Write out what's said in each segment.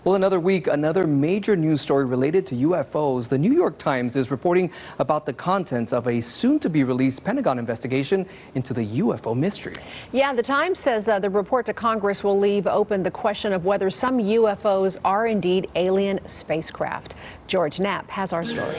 Well, another week, another major news story related to UFOs. The New York Times is reporting about the contents of a soon-to-be-released Pentagon investigation into the UFO mystery. Yeah, the Times says the report to Congress will leave open the question of whether some UFOs are indeed alien spacecraft. George Knapp has our story.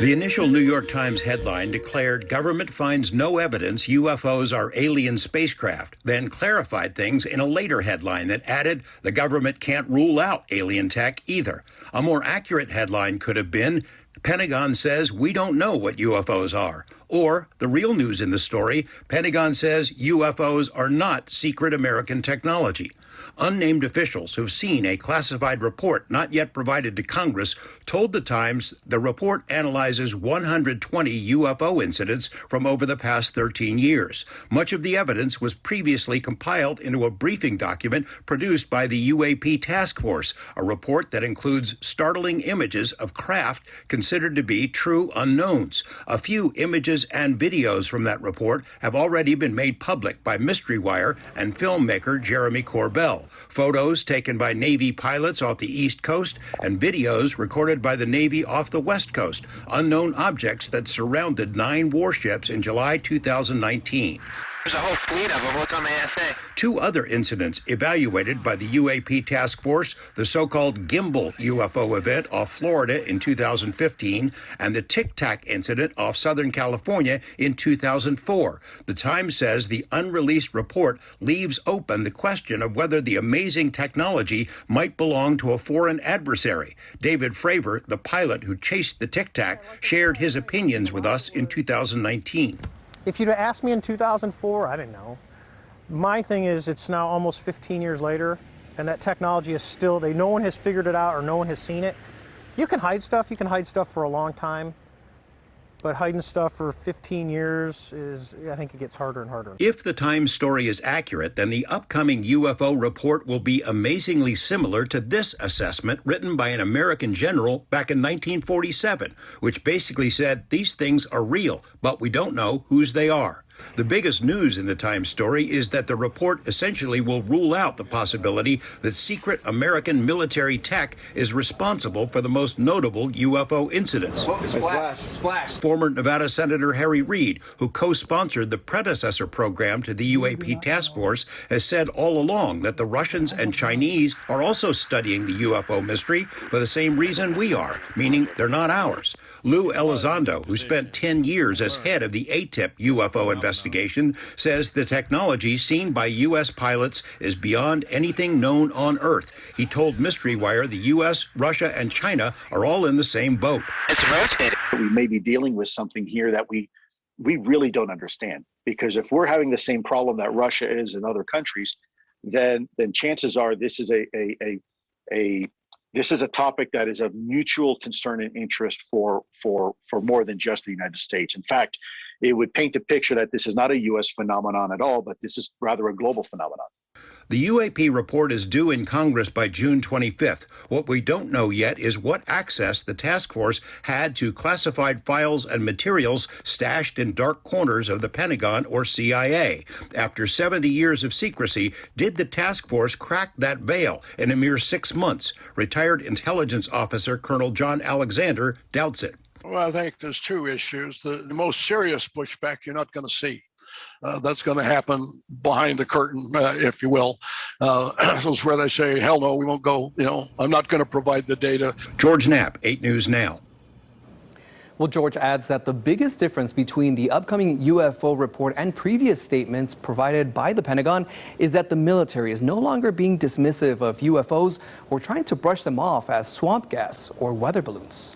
The initial New York Times headline declared government finds no evidence UFOs are alien spacecraft, then clarified things in a later headline that added the government can't rule out alien tech either. A more accurate headline could have been, Pentagon says we don't know what UFOs are. Or, the real news in the story, Pentagon says UFOs are not secret American technology. Unnamed officials who've seen a classified report not yet provided to Congress told the Times the report analyzes 120 UFO incidents from over the past 13 years. Much of the evidence was previously compiled into a briefing document produced by the UAP Task Force, a report that includes startling images of craft considered to be true unknowns. A few images and videos from that report have already been made public by Mystery Wire and filmmaker Jeremy Corbell. Photos taken by Navy pilots off the East Coast and videos recorded by the Navy off the West Coast. Unknown objects that surrounded 9 warships in July 2019. There's a whole fleet of them. Look on the ASA. 2 other incidents evaluated by the UAP Task Force, the so-called Gimbal UFO event off Florida in 2015 and the Tic Tac incident off Southern California in 2004. The Times says the unreleased report leaves open the question of whether the amazing technology might belong to a foreign adversary. David Fravor, the pilot who chased the Tic Tac, shared his opinions with us in 2019. If you'd have asked me in 2004, I didn't know. My thing is, it's now almost 15 years later, and that technology is still, no one has figured it out or no one has seen it. You can hide stuff for a long time, but hiding stuff for 15 years I think it gets harder and harder. If the Times story is accurate, then the upcoming UFO report will be amazingly similar to this assessment written by an American general back in 1947, which basically said these things are real, but we don't know whose they are. The biggest news in the Times story is that the report essentially will rule out the possibility that secret American military tech is responsible for the most notable UFO incidents. Splash. Former Nevada Senator Harry Reid, who co-sponsored the predecessor program to the UAP Task Force, has said all along that the Russians and Chinese are also studying the UFO mystery for the same reason we are, meaning they're not ours. Lou Elizondo, who spent 10 years as head of the ATIP UFO investigation, says the technology seen by U.S. pilots is beyond anything known on Earth. He told Mystery Wire the U.S., Russia, and China are all in the same boat. It's rotated. We may be dealing with something here that we really don't understand, because if we're having the same problem that Russia is in other countries, then chances are this is this is a topic that is of mutual concern and interest for more than just the United States. In fact, it would paint a picture that this is not a U.S. phenomenon at all, but this is rather a global phenomenon. The UAP report is due in Congress by June 25th. What we don't know yet is what access the task force had to classified files and materials stashed in dark corners of the Pentagon or CIA. After 70 years of secrecy, did the task force crack that veil in a mere 6 months? Retired intelligence officer Colonel John Alexander doubts it. Well, I think there's 2 issues. The most serious pushback you're not going to see. That's going to happen behind the curtain, if you will. That's where they say, hell no, we won't go. I'm not going to provide the data. George Knapp, 8 News Now. Well, George adds that the biggest difference between the upcoming UFO report and previous statements provided by the Pentagon is that the military is no longer being dismissive of UFOs or trying to brush them off as swamp gas or weather balloons.